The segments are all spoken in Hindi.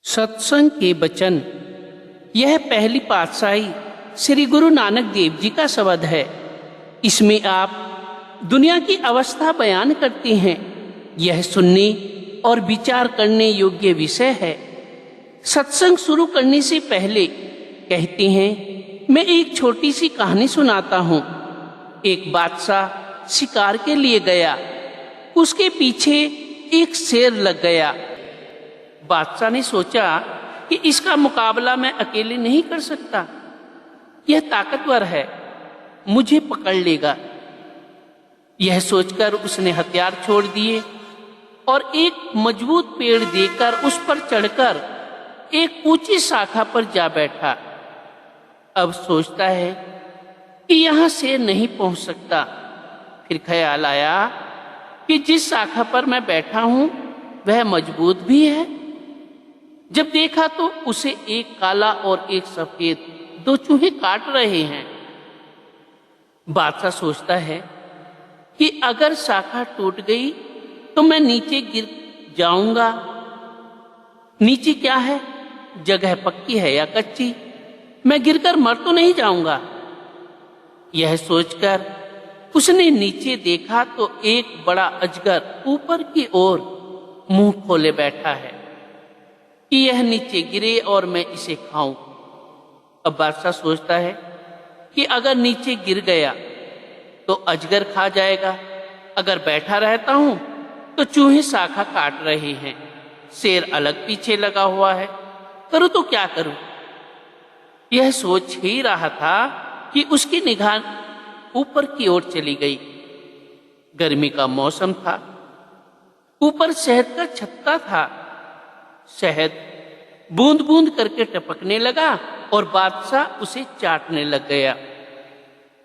सत्संग के वचन। यह पहली पातशाही श्री गुरु नानक देव जी का शब्द है। इसमें आप दुनिया की अवस्था बयान करते हैं। यह सुनने और विचार करने योग्य विषय है। सत्संग शुरू करने से पहले कहते हैं, मैं एक छोटी सी कहानी सुनाता हूँ। एक बादशाह शिकार के लिए गया। उसके पीछे एक शेर लग गया। बादशाह ने सोचा कि इसका मुकाबला मैं अकेले नहीं कर सकता। यह ताकतवर है, मुझे पकड़ लेगा। यह सोचकर उसने हथियार छोड़ दिए और एक मजबूत पेड़ देखकर उस पर चढ़कर एक ऊंची शाखा पर जा बैठा। अब सोचता है कि यहां शेर नहीं पहुंच सकता। फिर ख्याल आया कि जिस शाखा पर मैं बैठा हूं वह मजबूत भी है। जब देखा तो उसे एक काला और एक सफेद दो चूहे काट रहे हैं। बादशाह सोचता है कि अगर शाखा टूट गई तो मैं नीचे गिर जाऊंगा। नीचे क्या है, जगह पक्की है या कच्ची, मैं गिरकर मर तो नहीं जाऊंगा। यह सोचकर उसने नीचे देखा तो एक बड़ा अजगर ऊपर की ओर मुंह खोले बैठा है कि यह नीचे गिरे और मैं इसे खाऊं। अब बादशाह सोचता है कि अगर नीचे गिर गया तो अजगर खा जाएगा। अगर बैठा रहता हूं तो चूहे शाखा काट रहे हैं, शेर अलग पीछे लगा हुआ है। करूं तो क्या करूं? यह सोच ही रहा था कि उसकी निगाह ऊपर की ओर चली गई। गर्मी का मौसम था। ऊपर शहद का छत्ता था। शहद बूंद बूंद करके टपकने लगा और बादशाह उसे चाटने लग गया।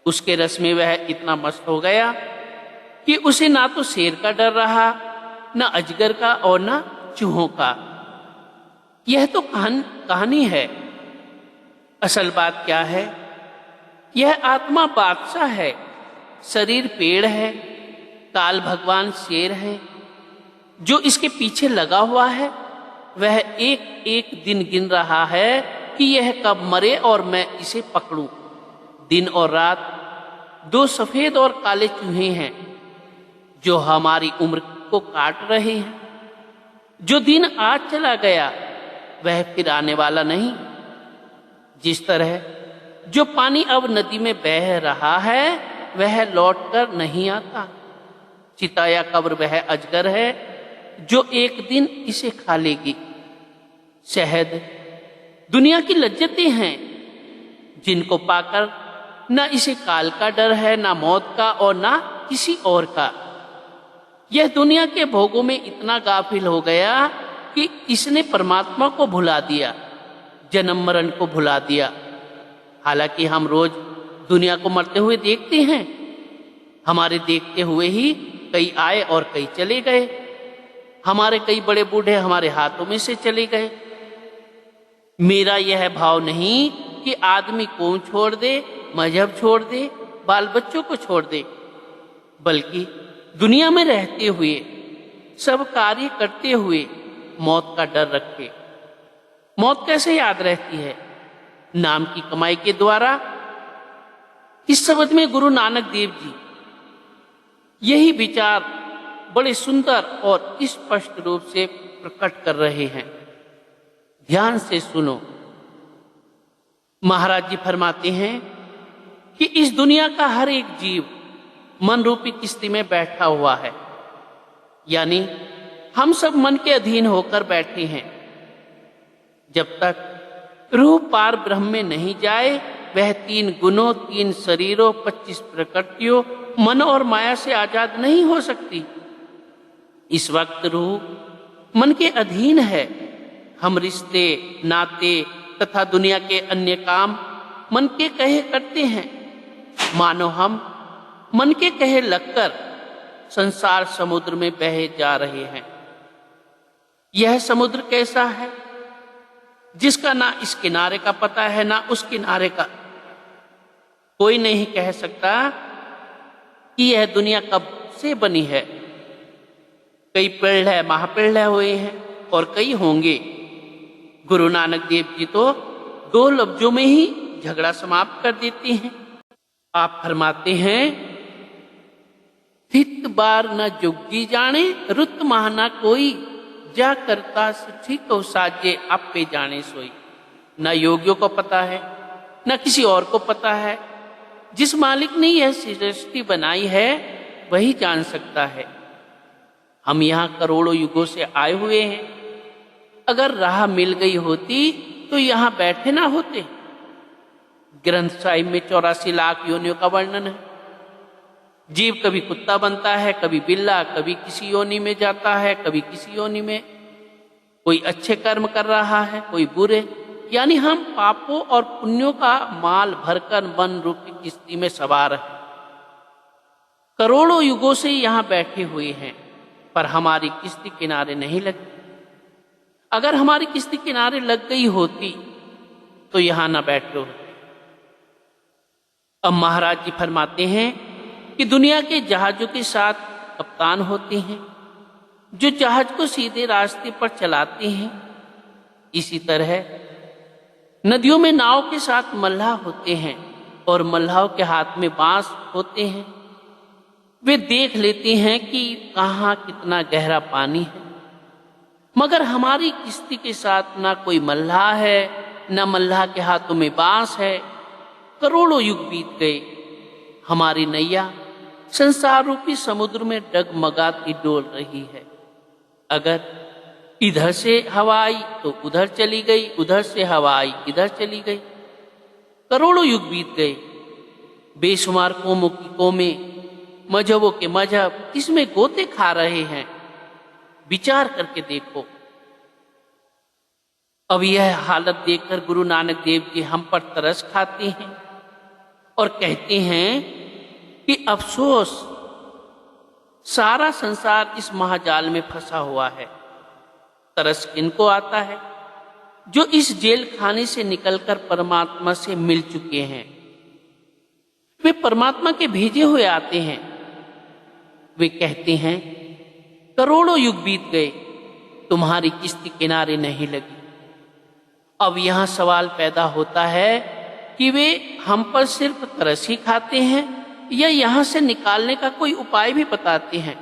उसके रस में वह इतना मस्त हो गया कि उसे ना तो शेर का डर रहा, ना अजगर का और ना चूहों का। यह तो कहानी है। असल बात क्या है? यह आत्मा बादशाह है, शरीर पेड़ है, काल भगवान शेर है। जो इसके पीछे लगा हुआ है वह एक एक दिन गिन रहा है कि यह कब मरे और मैं इसे पकड़ूं। दिन और रात दो सफेद और काले चूहे हैं जो हमारी उम्र को काट रहे हैं। जो दिन आज चला गया वह फिर आने वाला नहीं। जिस तरह जो पानी अब नदी में बह रहा है वह लौटकर नहीं आता। चिता या कब्र वह अजगर है जो एक दिन इसे खा लेगी। शहद दुनिया की लज्जतें हैं जिनको पाकर न इसे काल का डर है, ना मौत का और ना किसी और का। यह दुनिया के भोगों में इतना गाफिल हो गया कि इसने परमात्मा को भुला दिया, जन्म मरण को भुला दिया। हालांकि हम रोज दुनिया को मरते हुए देखते हैं। हमारे देखते हुए ही कई आए और कई चले गए। हमारे कई बड़े बूढ़े हमारे हाथों में से चले गए। मेरा यह भाव नहीं कि आदमी कौम छोड़ दे, मजहब छोड़ दे, बाल बच्चों को छोड़ दे, बल्कि दुनिया में रहते हुए, सब कार्य करते हुए मौत का डर रखे। मौत कैसे याद रहती है? नाम की कमाई के द्वारा। इस शब्द में गुरु नानक देव जी यही विचार बड़े सुंदर और स्पष्ट रूप से प्रकट कर रहे हैं। ध्यान से सुनो। महाराज जी फरमाते हैं कि इस दुनिया का हर एक जीव मन रूपी किश्ती में बैठा हुआ है, यानी हम सब मन के अधीन होकर बैठे हैं। जब तक रूह पार ब्रह्म में नहीं जाए वह 3 गुणों, 3 शरीरों, 25 प्रकृतियों, मन और माया से आजाद नहीं हो सकती। इस वक्त रूह मन के अधीन है। हम रिश्ते, नाते तथा दुनिया के अन्य काम मन के कहे करते हैं। मानो हम मन के कहे लगकर संसार समुद्र में बहे जा रहे हैं। यह समुद्र कैसा है जिसका ना इस किनारे का पता है ना उस किनारे का। कोई नहीं कह सकता कि यह दुनिया कब से बनी है। कई प्रलय महाप्रलय हुए हैं और कई होंगे। गुरु नानक देव जी तो 2 लफ्जों में ही झगड़ा समाप्त कर देते हैं। आप फरमाते हैं, थित बार न जुगी जाने, रुत महाना कोई, जा करता ठीक हो साजे आपे जाने सोई। न योगियों को पता है, न किसी और को पता है। जिस मालिक ने यह सृष्टि बनाई है वही जान सकता है। हम यहाँ करोड़ों युगों से आए हुए हैं। अगर राह मिल गई होती तो यहाँ बैठे ना होते। ग्रंथ साहिब में 84 लाख योनियों का वर्णन है। जीव कभी कुत्ता बनता है, कभी बिल्ला, कभी किसी योनि में जाता है, कभी किसी योनि में। कोई अच्छे कर्म कर रहा है, कोई बुरे। यानी हम पापों और पुण्यों का माल भरकर मन रूपी किश्ती में सवार हैं। करोड़ों युगों से यहाँ बैठे हुए हैं, पर हमारी किश्ती किनारे नहीं लगी। अगर हमारी किश्ती किनारे लग गई होती तो यहां ना बैठे होते। अब महाराज जी फरमाते हैं कि दुनिया के जहाजों के साथ कप्तान होते हैं, जो जहाज को सीधे रास्ते पर चलाते हैं। इसी तरह नदियों में नाव के साथ मल्लाह होते हैं और मल्लाहों के हाथ में बांस होते हैं। वे देख लेते हैं कि कहाँ कितना गहरा पानी है, मगर हमारी किश्ती के साथ ना कोई मल्लाह है, ना मल्लाह के हाथों में बांस है। करोड़ों युग बीत गए, हमारी नैया संसार रूपी समुद्र में डगमगाती डोल रही है। अगर इधर से हवा आई तो उधर चली गई, उधर से हवा आई इधर चली गई। करोड़ों युग बीत गए, बेशुमार कौमों की कौमें, मजहबों के मजहब इसमें गोते खा रहे हैं। विचार करके देखो। अब यह हालत देखकर गुरु नानक देव जी हम पर तरस खाते हैं और कहते हैं कि अफसोस, सारा संसार इस महाजाल में फंसा हुआ है। तरस किनको आता है? जो इस जेल खाने से निकलकर परमात्मा से मिल चुके हैं। वे परमात्मा के भेजे हुए आते हैं। वे कहते हैं, करोड़ों युग बीत गए, तुम्हारी किश्ती किनारे नहीं लगी। अब यहां सवाल पैदा होता है कि वे हम पर सिर्फ तरस ही खाते हैं या यहां से निकालने का कोई उपाय भी बताते हैं।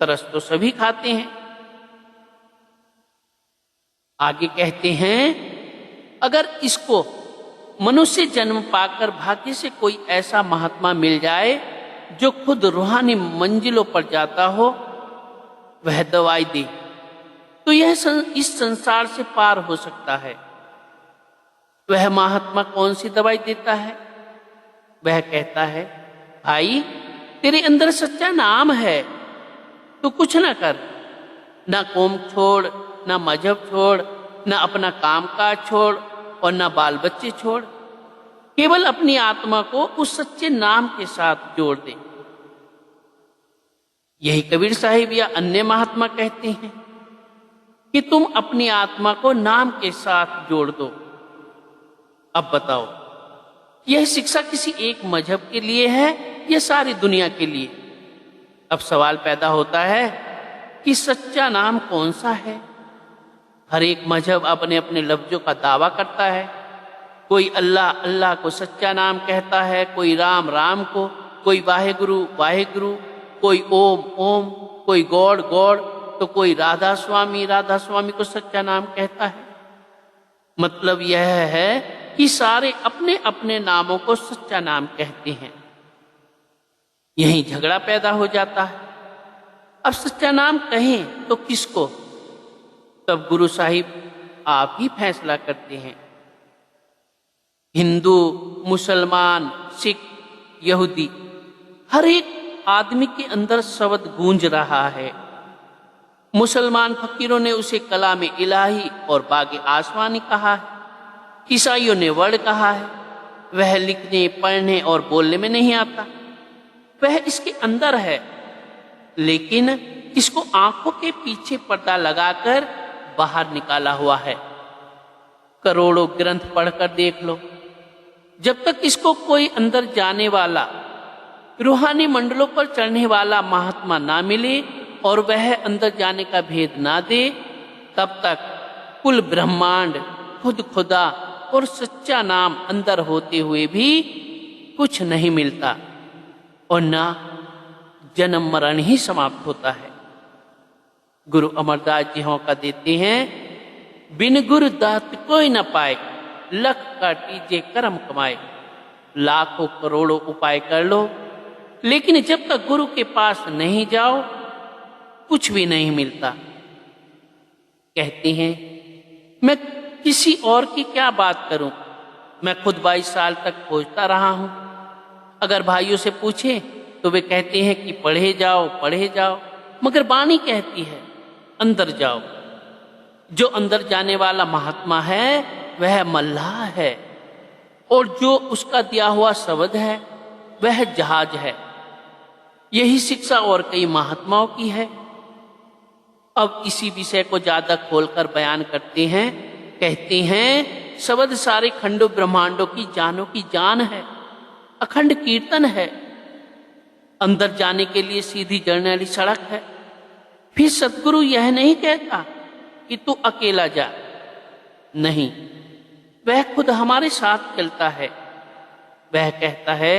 तरस तो सभी खाते हैं। आगे कहते हैं, अगर इसको मनुष्य जन्म पाकर भाग्य से कोई ऐसा महात्मा मिल जाए जो खुद रूहानी मंजिलों पर जाता हो, वह दवाई दे तो यह इस संसार से पार हो सकता है। वह महात्मा कौन सी दवाई देता है? वह कहता है, भाई तेरे अंदर सच्चा नाम है, तो कुछ ना कर, ना कौम छोड़, ना मजहब छोड़, ना अपना कामकाज छोड़ और ना बाल बच्चे छोड़। केवल अपनी आत्मा को उस सच्चे नाम के साथ जोड़ दे। यही कबीर साहिब या अन्य महात्मा कहते हैं कि तुम अपनी आत्मा को नाम के साथ जोड़ दो। अब बताओ, यह शिक्षा किसी एक मजहब के लिए है या सारी दुनिया के लिए? अब सवाल पैदा होता है कि सच्चा नाम कौन सा है? हर एक मजहब अपने अपने लफ्जों का दावा करता है। कोई अल्लाह अल्लाह को सच्चा नाम कहता है, कोई राम राम को, कोई वाहेगुरु वाहेगुरु, कोई ओम ओम, कोई गॉड गॉड, तो कोई राधा स्वामी को सच्चा नाम कहता है। मतलब यह है कि सारे अपने अपने नामों को सच्चा नाम कहते हैं। यही झगड़ा पैदा हो जाता है। अब सच्चा नाम कहें तो किसको? तब गुरु साहिब आप ही फैसला करते हैं। हिंदू, मुसलमान, सिख, यहूदी, हर एक आदमी के अंदर शब्द गूंज रहा है। मुसलमान फकीरों ने उसे कला में इलाही और बागे आसमानी कहा है। ईसाइयों ने वर्ण कहा है। वह लिखने, पढ़ने और बोलने में नहीं आता। वह इसके अंदर है, लेकिन इसको आंखों के पीछे पर्दा लगाकर बाहर निकाला हुआ है। करोड़ों ग्रंथ पढ़कर देख लो, जब तक इसको कोई अंदर जाने वाला, रूहानी मंडलों पर चढ़ने वाला महात्मा ना मिले और वह अंदर जाने का भेद ना दे, तब तक कुल ब्रह्मांड, खुद खुदा और सच्चा नाम अंदर होते हुए भी कुछ नहीं मिलता और ना जन्म मरण ही समाप्त होता है। गुरु अमरदास जी होंका देते हैं, बिन गुरु दात कोई न पाए, लख काटीजे कर्म कमाए। लाखों करोड़ों उपाय कर लो, लेकिन जब तक गुरु के पास नहीं जाओ कुछ भी नहीं मिलता। कहते हैं, मैं किसी और की क्या बात करूं, मैं खुद 22 साल तक खोजता रहा हूं। अगर भाइयों से पूछें तो वे कहते हैं कि पढ़े जाओ, मगर वाणी कहती है अंदर जाओ। जो अंदर जाने वाला महात्मा है वह मल्लाह है, और जो उसका दिया हुआ शब्द है वह जहाज है। यही शिक्षा और कई महात्माओं की है। अब इसी विषय को ज्यादा खोलकर बयान करते हैं। कहते हैं, शब्द सारे खंडों ब्रह्मांडों की जानों की जान है, अखंड कीर्तन है। अंदर जाने के लिए सीधी जड़ने वाली सड़क है। फिर सतगुरु यह नहीं कहता कि तू अकेला जा, नहीं, वह खुद हमारे साथ चलता है। वह कहता है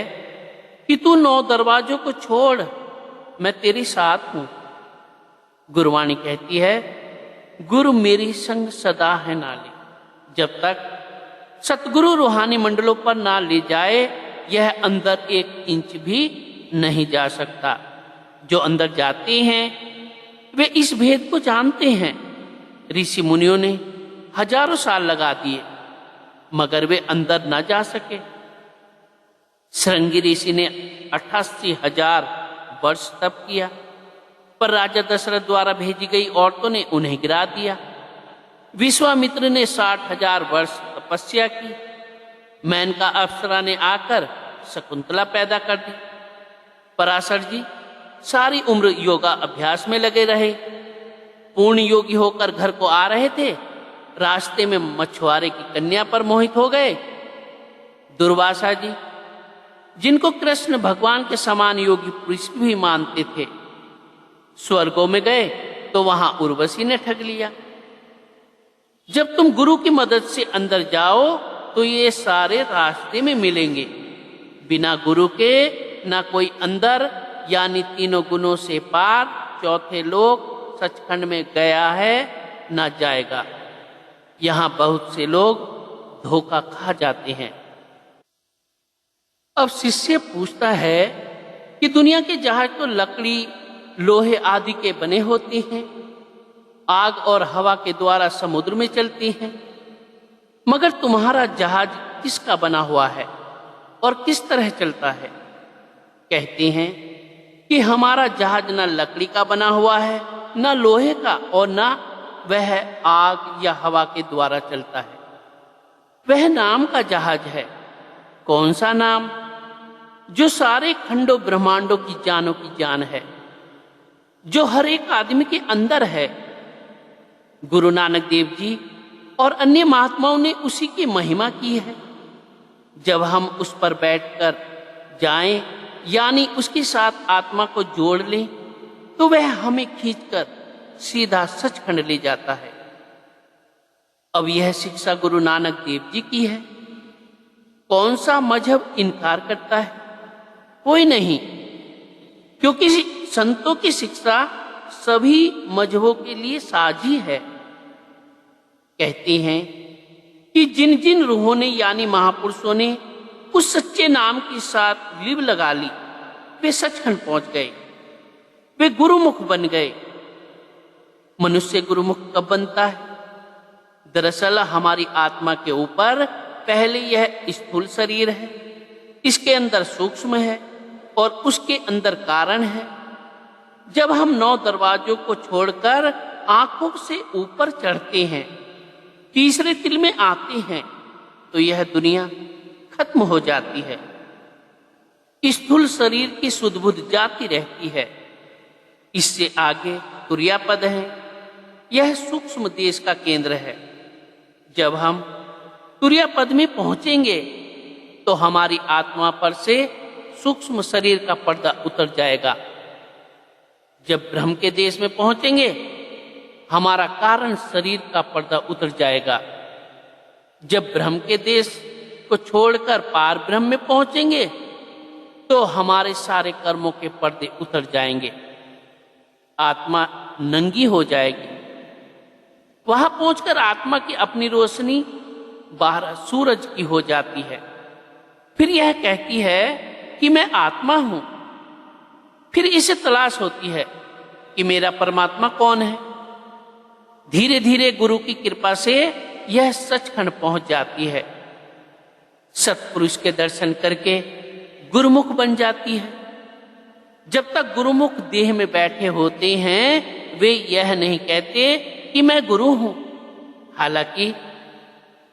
कि तू 9 दरवाजों को छोड़, मैं तेरे साथ हूं। गुरुवाणी कहती है, गुरु मेरी संग सदा है नाले। जब तक सतगुरु रूहानी मंडलों पर ना ले जाए यह अंदर 1 इंच भी नहीं जा सकता। जो अंदर जाते हैं वे इस भेद को जानते हैं। ऋषि मुनियों ने हजारों साल लगा दिए मगर वे अंदर ना जा सके। श्रृंगी ऋषि ने 88,000 वर्ष तप किया, पर राजा दशरथ द्वारा भेजी गई औरतों ने उन्हें गिरा दिया। विश्वामित्र ने 60,000 वर्ष तपस्या की। मेनका अप्सरा ने आकर शकुंतला पैदा कर दी। पराशर जी सारी उम्र योगा अभ्यास में लगे रहे। पूर्ण योगी होकर घर को आ रहे थे, रास्ते में मछुआरे की कन्या पर मोहित हो गए। दुर्वासा जी, जिनको कृष्ण भगवान के समान योगी पुरुष भी मानते थे, स्वर्गों में गए तो वहां उर्वशी ने ठग लिया। जब तुम गुरु की मदद से अंदर जाओ तो ये सारे रास्ते में मिलेंगे। बिना गुरु के ना कोई अंदर, यानी तीनों गुणों से पार चौथे लोक सचखंड में गया है ना जाएगा। यहां बहुत से लोग धोखा खा जाते हैं। अब शिष्य पूछता है कि दुनिया के जहाज तो लकड़ी, लोहे आदि के बने होते हैं, आग और हवा के द्वारा समुद्र में चलते हैं, मगर तुम्हारा जहाज किसका बना हुआ है और किस तरह चलता है? कहते हैं कि हमारा जहाज न लकड़ी का बना हुआ है, न लोहे का, और न वह आग या हवा के द्वारा चलता है। वह नाम का जहाज है। कौन सा नाम? जो सारे खंडों ब्रह्मांडों की जानों की जान है, जो हर एक आदमी के अंदर है। गुरु नानक देव जी और अन्य महात्माओं ने उसी की महिमा की है। जब हम उस पर बैठकर जाएं, यानी उसके साथ आत्मा को जोड़ लें, तो वह हमें खींचकर सीधा सचखंड ले जाता है। अब यह शिक्षा गुरु नानक देव जी की है। कौन सा मजहब इनकार करता है? कोई नहीं, क्योंकि संतों की शिक्षा सभी मजहबों के लिए साझी है। कहते हैं कि जिन जिन रूहों ने यानी महापुरुषों ने उस सच्चे नाम के साथ लिव लगा ली, वे सचखंड पहुंच गए, वे गुरुमुख बन गए। मनुष्य गुरुमुख कब बनता है? दरअसल हमारी आत्मा के ऊपर पहले यह स्थूल शरीर है, इसके अंदर सूक्ष्म है और उसके अंदर कारण है। जब हम 9 दरवाजों को छोड़कर आंखों से ऊपर चढ़ते हैं, तीसरे तिल में आते हैं, तो यह दुनिया खत्म हो जाती है। स्थूल शरीर की सुध बुध जाती रहती है। इससे आगे तुर्यापद है, यह सूक्ष्म देश का केंद्र है। जब हम तुर्यापद में पहुंचेंगे तो हमारी आत्मा पर से सूक्ष्म शरीर का पर्दा उतर जाएगा। जब ब्रह्म के देश में पहुंचेंगे हमारा कारण शरीर का पर्दा उतर जाएगा। जब ब्रह्म के देश को छोड़कर पार ब्रह्म में पहुंचेंगे तो हमारे सारे कर्मों के पर्दे उतर जाएंगे, आत्मा नंगी हो जाएगी। वहां पहुंचकर आत्मा की अपनी रोशनी बाहर सूरज की हो जाती है। फिर यह कहती है कि मैं आत्मा हूं। फिर इसे तलाश होती है कि मेरा परमात्मा कौन है। धीरे धीरे गुरु की कृपा से यह सचखंड पहुंच जाती है। सत्पुरुष के दर्शन करके गुरुमुख बन जाती है। जब तक गुरुमुख देह में बैठे होते हैं वे यह नहीं कहते कि मैं गुरु हूं। हालांकि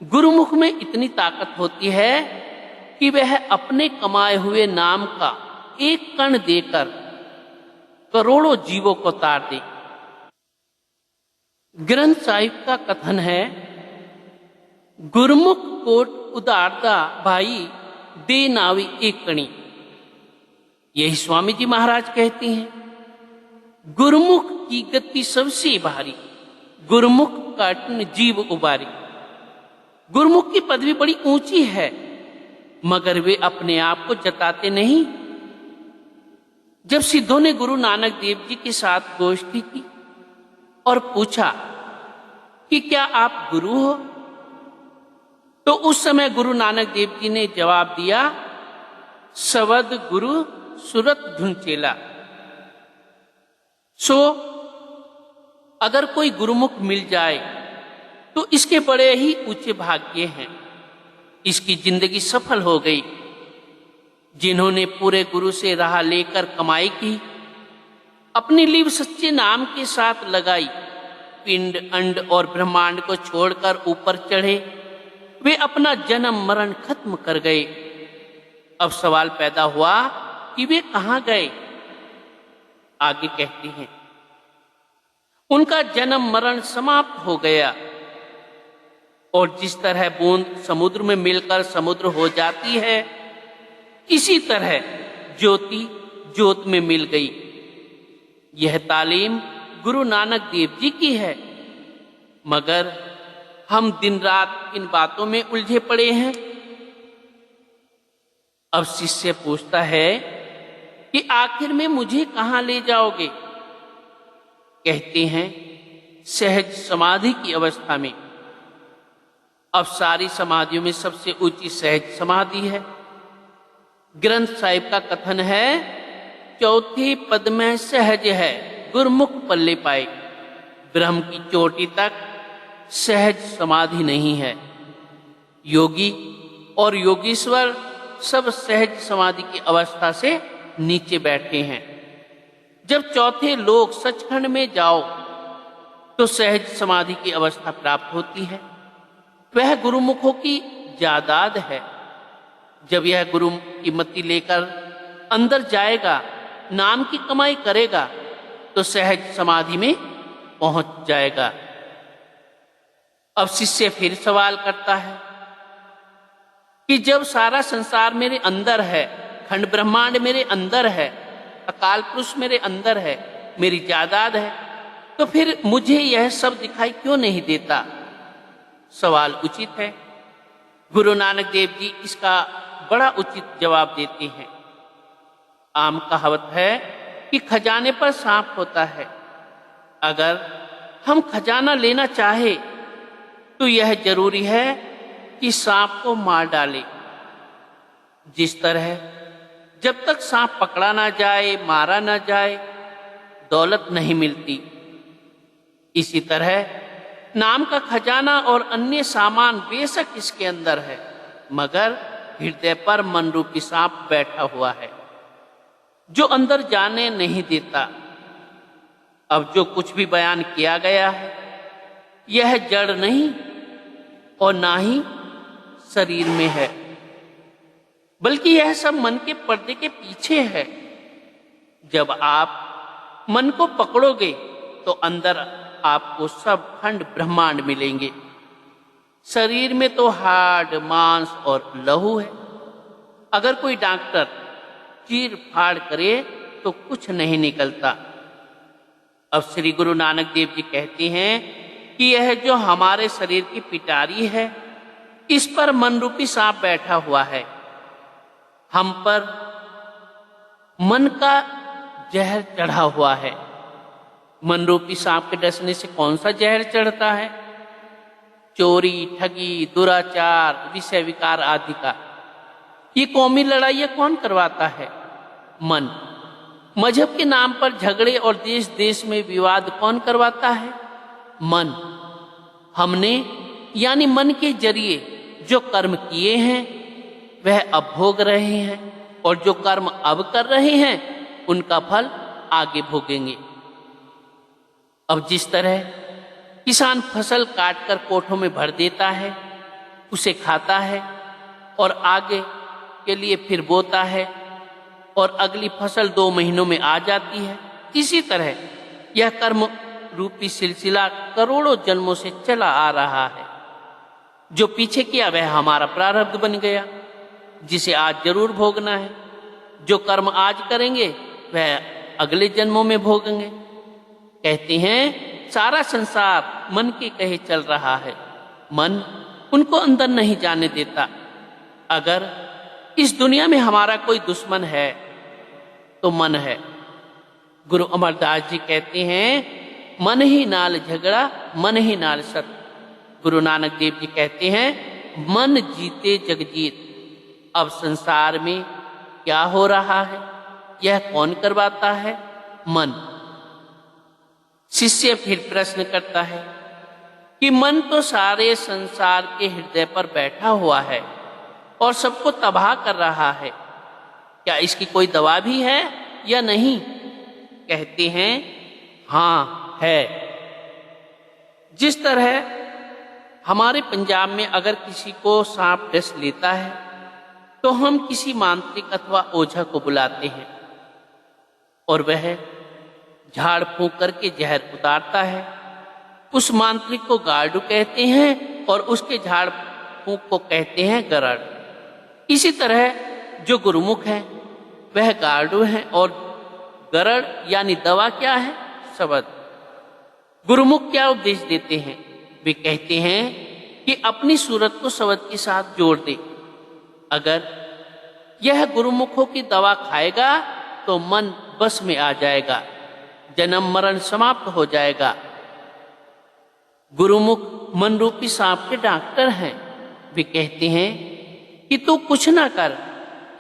गुरुमुख में इतनी ताकत होती है कि वह अपने कमाए हुए नाम का एक कण देकर करोड़ों जीवों को तार दे। ग्रंथ साहिब का कथन है, गुरुमुख कोट उदारदा भाई दे नावी एक कणी। यही स्वामी जी महाराज कहते हैं। गुरुमुख की गति सबसे भारी, गुरुमुख काटन जीव उबारी। गुरुमुख की पदवी बड़ी ऊंची है, मगर वे अपने आप को जताते नहीं। जब सिद्धों ने गुरु नानक देव जी के साथ गोष्ठी की और पूछा कि क्या आप गुरु हो, तो उस समय गुरु नानक देव जी ने जवाब दिया, सवद गुरु सुरत धुंचेला। सो अगर कोई गुरुमुख मिल जाए तो इसके बड़े ही ऊंचे भाग्य हैं। इसकी जिंदगी सफल हो गई। जिन्होंने पूरे गुरु से राह लेकर कमाई की, अपनी लीव सच्चे नाम के साथ लगाई, पिंड अंड और ब्रह्मांड को छोड़कर ऊपर चढ़े, वे अपना जन्म मरण खत्म कर गए। अब सवाल पैदा हुआ कि वे कहां गए। आगे कहती हैं, उनका जन्म मरण समाप्त हो गया और जिस तरह बूंद समुद्र में मिलकर समुद्र हो जाती है, इसी तरह ज्योति ज्योत में मिल गई। यह तालीम गुरु नानक देव जी की है, मगर हम दिन रात इन बातों में उलझे पड़े हैं। अब शिष्य पूछता है कि आखिर में मुझे कहां ले जाओगे। कहते हैं, सहज समाधि की अवस्था में। अब सारी समाधियों में सबसे ऊंची सहज समाधि है। ग्रंथ साहिब का कथन है, चौथे पद में सहज है गुरमुख पल्ले पाए। ब्रह्म की चोटी तक सहज समाधि नहीं है। योगी और योगीश्वर सब सहज समाधि की अवस्था से नीचे बैठे हैं। जब चौथे लोक सचखंड में जाओ तो सहज समाधि की अवस्था प्राप्त होती है। वह गुरुमुखों की जायदाद है। जब यह गुरु की मति लेकर अंदर जाएगा, नाम की कमाई करेगा, तो सहज समाधि में पहुंच जाएगा। अब शिष्य फिर सवाल करता है कि जब सारा संसार मेरे अंदर है, खंड ब्रह्मांड मेरे अंदर है, अकाल पुरुष मेरे अंदर है, मेरी जायदाद है, तो फिर मुझे यह सब दिखाई क्यों नहीं देता। सवाल उचित है। गुरु नानक देव जी इसका बड़ा उचित जवाब देते हैं। आम कहावत है कि खजाने पर सांप होता है। अगर हम खजाना लेना चाहे तो यह जरूरी है कि सांप को मार डाले। जिस तरह जब तक सांप पकड़ा ना जाए, मारा ना जाए, दौलत नहीं मिलती, इसी तरह नाम का खजाना और अन्य सामान बेशक इसके अंदर है, मगर हृदय पर मन रूपी सांप बैठा हुआ है जो अंदर जाने नहीं देता। अब जो कुछ भी बयान किया गया है, यह जड़ नहीं और ना ही शरीर में है, बल्कि यह सब मन के पर्दे के पीछे है। जब आप मन को पकड़ोगे तो अंदर आपको सब खंड ब्रह्मांड मिलेंगे। शरीर में तो हाड़, मांस और लहू है। अगर कोई डॉक्टर चीर फाड़ करे तो कुछ नहीं निकलता। अब श्री गुरु नानक देव जी कहते हैं कि यह जो हमारे शरीर की पिटारी है, इस पर मन रूपी सांप बैठा हुआ है। हम पर मन का जहर चढ़ा हुआ है। मन रूपी सांप के डसने से कौन सा जहर चढ़ता है? चोरी, ठगी, दुराचार, विषय विकार आदि का। ये कौमी लड़ाइयां कौन करवाता है? मन। मजहब के नाम पर झगड़े और देश देश में विवाद कौन करवाता है? मन। हमने यानी मन के जरिए जो कर्म किए हैं वह अब भोग रहे हैं, और जो कर्म अब कर रहे हैं उनका फल आगे भोगेंगे। अब जिस तरह किसान फसल काटकर कोठों में भर देता है, उसे खाता है और आगे के लिए फिर बोता है और अगली फसल 2 महीनों में आ जाती है, इसी तरह यह कर्म रूपी सिलसिला करोड़ों जन्मों से चला आ रहा है। जो पीछे किया वह हमारा प्रारब्ध बन गया, जिसे आज जरूर भोगना है। जो कर्म आज करेंगे वह अगले जन्मों में भोगेंगे। कहते हैं सारा संसार मन के कहे चल रहा है, मन उनको अंदर नहीं जाने देता। अगर इस दुनिया में हमारा कोई दुश्मन है तो मन है। गुरु अमरदास जी कहते हैं मन ही नाल झगड़ा, मन ही नाल सत। गुरु नानक देव जी कहते हैं मन जीते जग जीत। अब संसार में क्या हो रहा है, यह कौन करवाता है? मन। शिष्य फिर प्रश्न करता है कि मन तो सारे संसार के हृदय पर बैठा हुआ है और सबको तबाह कर रहा है, क्या इसकी कोई दवा भी है या नहीं? कहते हैं हाँ है। जिस तरह हमारे पंजाब में अगर किसी को सांप डस लेता है तो हम किसी मांत्रिक अथवा ओझा को बुलाते हैं और वह झाड़ फूंक करके जहर उतारता है। उस मांत्रिक को गार्डू कहते हैं और उसके झाड़ फूंक को कहते हैं गरड़। इसी तरह जो गुरुमुख है वह गार्डू है और गरड़ यानी दवा क्या है? शब्द। गुरुमुख क्या उपदेश देते हैं? वे कहते हैं कि अपनी सूरत को शब्द के साथ जोड़ दे। अगर यह गुरुमुखों की दवा खाएगा तो मन बस में आ जाएगा, जन्म मरण समाप्त हो जाएगा। गुरुमुख मन रूपी सांप के डॉक्टर हैं। वे कहते हैं कि तू कुछ ना कर,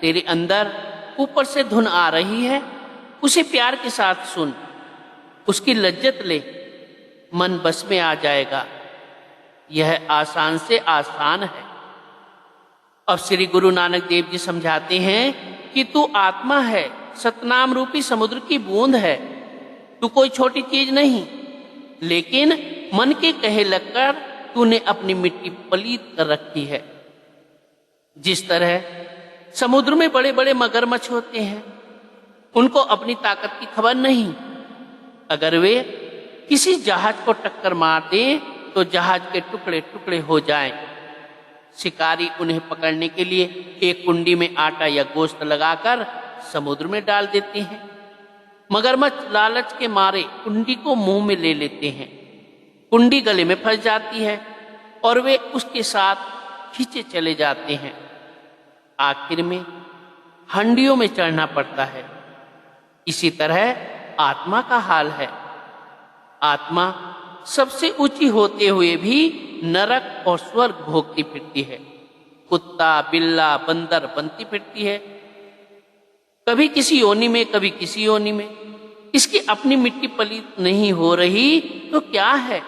तेरे अंदर ऊपर से धुन आ रही है, उसे प्यार के साथ सुन, उसकी लज्जत ले, मन बस में आ जाएगा। यह आसान से आसान है। अब श्री गुरु नानक देव जी समझाते हैं कि तू आत्मा है, सतनाम रूपी समुद्र की बूंद है। तू कोई छोटी चीज नहीं, लेकिन मन के कहे लगकर तूने अपनी मिट्टी पलीत कर रखी है। जिस तरह समुद्र में बड़े बड़े मगरमच्छ होते हैं, उनको अपनी ताकत की खबर नहीं। अगर वे किसी जहाज को टक्कर मार दें तो जहाज के टुकड़े टुकड़े हो जाएं। शिकारी उन्हें पकड़ने के लिए एक कुंडी में आटा या गोश्त लगाकर समुद्र में डाल देते हैं। मगरमच्छ लालच के मारे कुंडी को मुंह में ले लेते हैं। कुंडी गले में फंस जाती है और वे उसके साथ खींचे चले जाते हैं। आखिर में हंडियों में चढ़ना पड़ता है। इसी तरह आत्मा का हाल है। आत्मा सबसे ऊंची होते हुए भी नरक और स्वर्ग भोगती फिरती है। कुत्ता, बिल्ला, बंदर बनती फिरती है, कभी किसी योनि में कभी किसी योनि में। इसकी अपनी मिट्टी पलीत नहीं हो रही तो क्या है?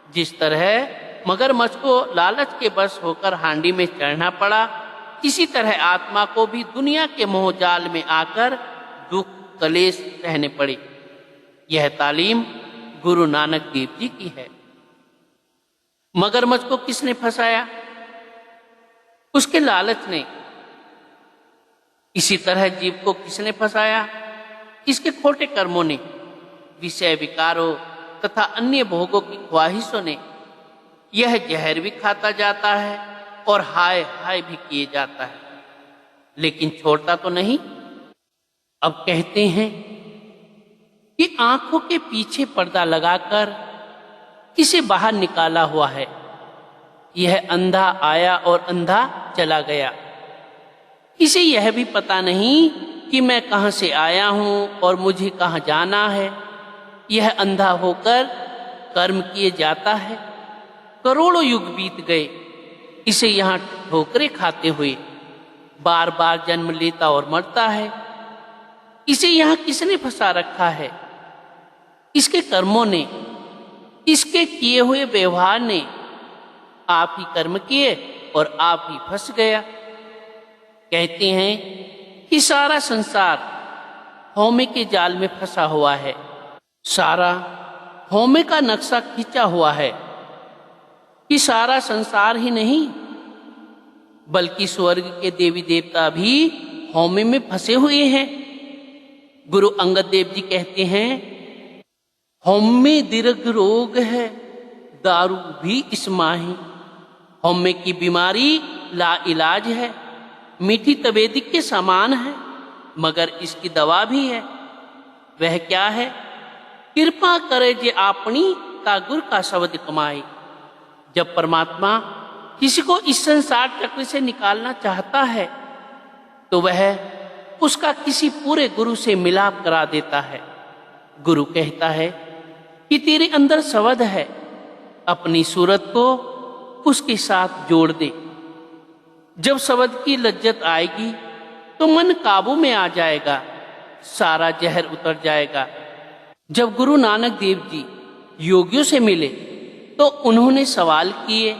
जिस तरह मगरमच्छ को लालच के बस होकर हांडी में चढ़ना पड़ा, इसी तरह आत्मा को भी दुनिया के मोहजाल में आकर दुख कलेश सहने पड़े। यह तालीम गुरु नानक देव जी की है। मगरमच्छ को किसने फंसाया? उसके लालच ने। इसी तरह जीव को किसने फंसाया? इसके खोटे कर्मों ने, विषय विकारों तथा अन्य भोगों की ख्वाहिशों ने। यह जहर भी खाता जाता है और हाय हाय भी किए जाता है, लेकिन छोड़ता तो नहीं। अब कहते हैं कि आंखों के पीछे पर्दा लगाकर इसे बाहर निकाला हुआ है। यह अंधा आया और अंधा चला गया। इसे यह भी पता नहीं कि मैं कहां से आया हूं और मुझे कहां जाना है। यह अंधा होकर कर्म किए जाता है। करोड़ों युग बीत गए इसे यहां ठोकरें खाते हुए, बार बार जन्म लेता और मरता है। इसे यहां किसने फंसा रखा है? इसके कर्मों ने, इसके किए हुए व्यवहार ने। आप ही कर्म किए और आप ही फंस गया। कहते हैं कि सारा संसार हौमे के जाल में फंसा हुआ है। सारा हौमे का नक्शा खींचा हुआ है कि सारा संसार ही नहीं बल्कि स्वर्ग के देवी देवता भी हौमे में फंसे हुए हैं। गुरु अंगद देव जी कहते हैं, हौमे दीर्घ रोग है, दारू भी इसमाही। हौमे की बीमारी ला इलाज है, मीठी तवेदिक के समान है, मगर इसकी दवा भी है। वह क्या है? कृपा करे जे आपनी तागुर का शब्द कमाए। जब परमात्मा किसी को इस संसार चक्र से निकालना चाहता है तो वह उसका किसी पूरे गुरु से मिलाप करा देता है। गुरु कहता है कि तेरे अंदर शब्द है, अपनी सूरत को उसके साथ जोड़ दे। जब शब्द की लज्जत आएगी तो मन काबू में आ जाएगा, सारा जहर उतर जाएगा। जब गुरु नानक देव जी योगियों से मिले तो उन्होंने सवाल किए,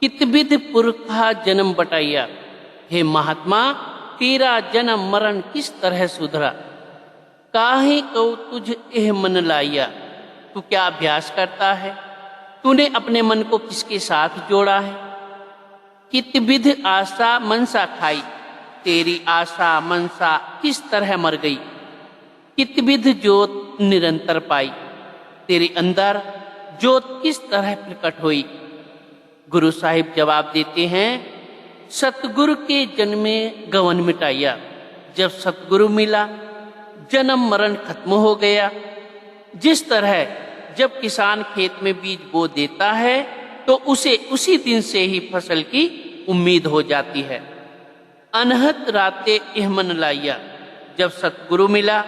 कितविध पुरखा जन्म बटाइया। हे महात्मा, तेरा जन्म मरण किस तरह सुधरा? काहे को तुझ एह मन लाइया। तू क्या अभ्यास करता है? तूने अपने मन को किसके साथ जोड़ा है? कितविध आशा मनसा खाई, तेरी आशा मनसा किस तरह मर गई। कितविध ज्योत निरंतर पाई, तेरे अंदर ज्योत किस तरह प्रकट हुई। गुरु साहिब जवाब देते हैं, सतगुरु के जन्मे गवन मिटाइया। जब सतगुरु मिला जन्म मरण खत्म हो गया। जिस तरह जब किसान खेत में बीज बो देता है तो उसे उसी दिन से ही फसल की उम्मीद हो जाती है। अनहत राते एहमन लाइया। जब सतगुरु मिला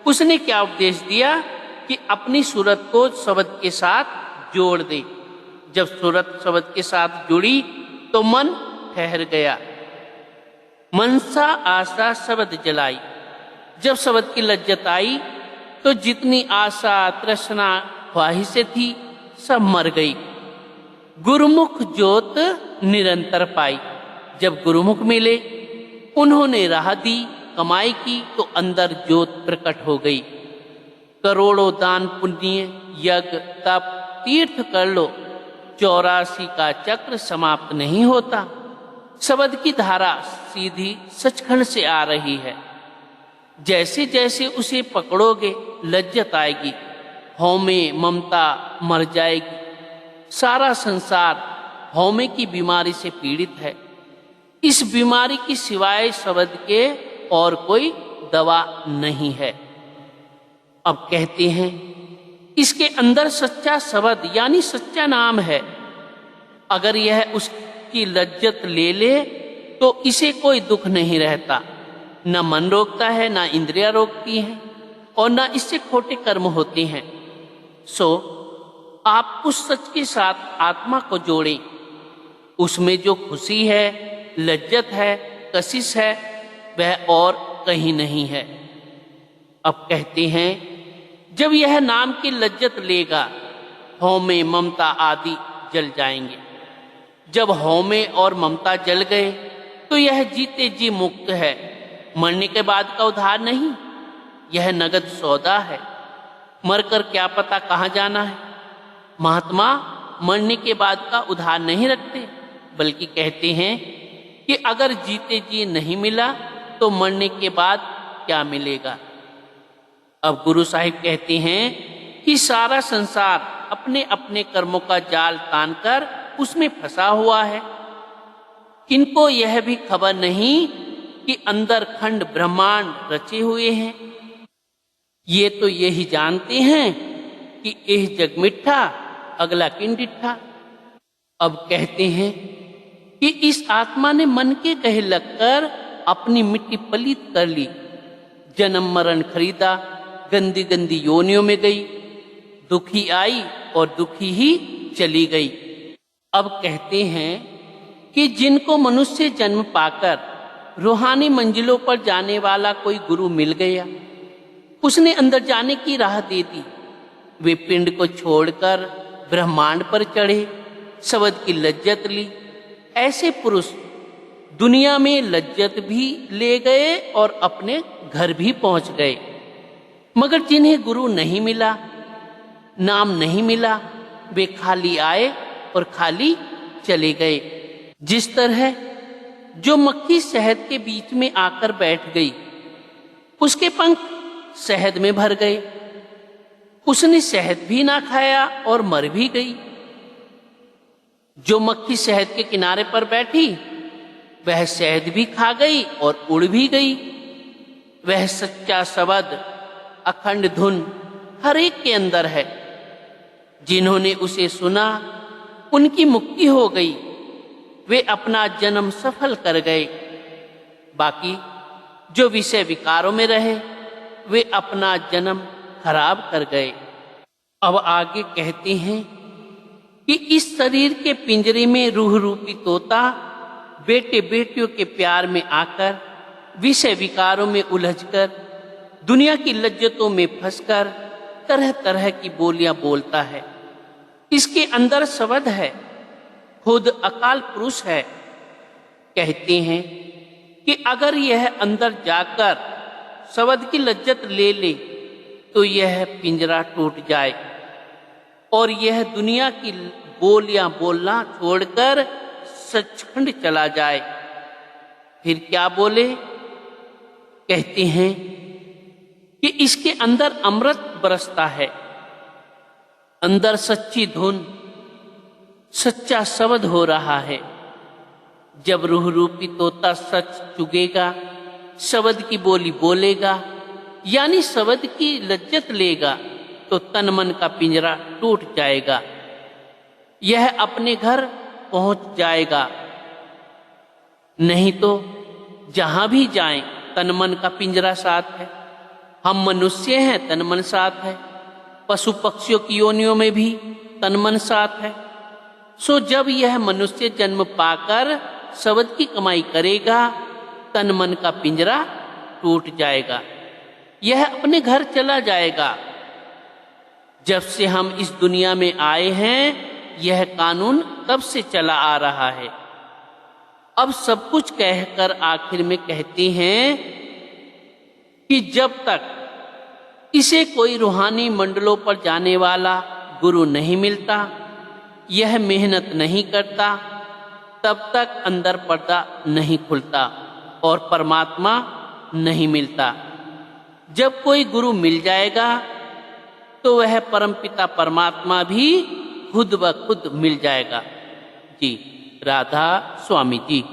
उसने क्या उपदेश दिया कि अपनी सूरत को शब्द के साथ जोड़ दे। जब सूरत शब्द के साथ जुड़ी तो मन ठहर गया। मनसा आशा शब्द जलाई। जब शब्द की लज्जत आई तो जितनी आशा तृष्णा ख्वाहिशें थी सब मर गई। गुरुमुख ज्योत निरंतर पाई। जब गुरुमुख मिले उन्होंने राह दी, कमाई की तो अंदर ज्योत प्रकट हो गई। करोड़ों दान पुण्य यज्ञ तप तीर्थ कर लो, 84 का चक्र समाप्त नहीं होता। शब्द की धारा सीधी सचखंड से आ रही है। जैसे जैसे उसे पकड़ोगे लज्जत आएगी, हौमे ममता मर जाएगी। सारा संसार हौमे की बीमारी से पीड़ित है। इस बीमारी की सिवाय शब्द के और कोई दवा नहीं है। अब कहते हैं इसके अंदर सच्चा शब्द यानी सच्चा नाम है। अगर यह उसकी लज्जत ले ले तो इसे कोई दुख नहीं रहता। न मन रोकता है, न इंद्रियां रोकती हैं और न इससे खोटे कर्म होते हैं। सो आप उस सच के साथ आत्मा को जोड़ें। उसमें जो खुशी है, लज्जत है, कशिश है, वह और कहीं नहीं है। अब कहते हैं जब यह नाम की लज्जत लेगा हौमे ममता आदि जल जाएंगे। जब हौमे और ममता जल गए तो यह जीते जी मुक्त है। मरने के बाद का उद्धार नहीं, यह नगद सौदा है। मरकर क्या पता कहाँ जाना है। महात्मा मरने के बाद का उद्धार नहीं रखते, बल्कि कहते हैं कि अगर जीते जी नहीं मिला तो मरने के बाद क्या मिलेगा। अब गुरु साहिब कहते हैं कि सारा संसार अपने अपने कर्मों का जाल तानकर उसमें फंसा हुआ है। इनको यह भी खबर नहीं कि अंदर खंड ब्रह्मांड रचे हुए हैं। ये तो यही जानते हैं कि यह जग मिठा, अगला किन डिठा। अब कहते हैं कि इस आत्मा ने मन के कहे लगकर अपनी मिट्टी पलीत कर ली, जन्म मरण खरीदा, गंदी गंदी योनियों में गई, दुखी आई और दुखी ही चली गई। अब कहते हैं कि जिनको मनुष्य जन्म पाकर रूहानी मंजिलों पर जाने वाला कोई गुरु मिल गया, उसने अंदर जाने की राह दे दी, वे पिंड को छोड़कर ब्रह्मांड पर चढ़े, शब्द की लज्जत ली। ऐसे पुरुष दुनिया में लज्जत भी ले गए और अपने घर भी पहुंच गए। मगर जिन्हें गुरु नहीं मिला, नाम नहीं मिला, वे खाली आए और खाली चले गए। जिस तरह जो मक्खी शहद के बीच में आकर बैठ गई, उसके पंख शहद में भर गए, उसने शहद भी ना खाया और मर भी गई। जो मक्खी शहद के किनारे पर बैठी, वह शहद भी खा गई और उड़ भी गई। वह सच्चा शब्द अखंड धुन हर एक के अंदर है। जिन्होंने उसे सुना, उनकी मुक्ति हो गई, वे अपना जन्म सफल कर गए। बाकी जो विषय विकारों में रहे, वे अपना जन्म खराब कर गए। अब आगे कहते हैं कि इस शरीर के पिंजरे में रूह रूपी तोता बेटे बेटियों के प्यार में आकर, विषय विकारों में उलझकर, दुनिया की लज्जतों में फंसकर तरह तरह की बोलियां बोलता है। इसके अंदर शब्द है, खुद अकाल पुरुष है। कहते हैं कि अगर यह अंदर जाकर शब्द की लज्जत ले ले, तो यह पिंजरा टूट जाए और यह दुनिया की बोलियां बोलना छोड़कर सचखंड चला जाए। फिर क्या बोले? कहते हैं कि इसके अंदर अमृत बरसता है, अंदर सच्ची धुन, सच्चा शब्द हो रहा है। जब रूह रूपी तोता सच चुगेगा, शब्द की बोली बोलेगा, यानी शब्द की लज्जत लेगा, तो तन मन का पिंजरा टूट जाएगा, यह अपने घर पहुंच जाएगा। नहीं तो जहां भी जाएं, तन मन का पिंजरा साथ है। हम मनुष्य हैं, तन मन साथ है। पशु पक्षियों की योनियों में भी तन मन साथ है। सो जब यह मनुष्य जन्म पाकर शब्द की कमाई करेगा, तन मन का पिंजरा टूट जाएगा, यह अपने घर चला जाएगा। जब से हम इस दुनिया में आए हैं, यह कानून तब से चला आ रहा है। अब सब कुछ कहकर आखिर में कहते हैं कि जब तक इसे कोई रूहानी मंडलों पर जाने वाला गुरु नहीं मिलता, यह मेहनत नहीं करता, तब तक अंदर पर्दा नहीं खुलता और परमात्मा नहीं मिलता। जब कोई गुरु मिल जाएगा, तो वह परमपिता परमात्मा भी खुद ब खुद मिल जाएगा। जी, राधा स्वामी जी।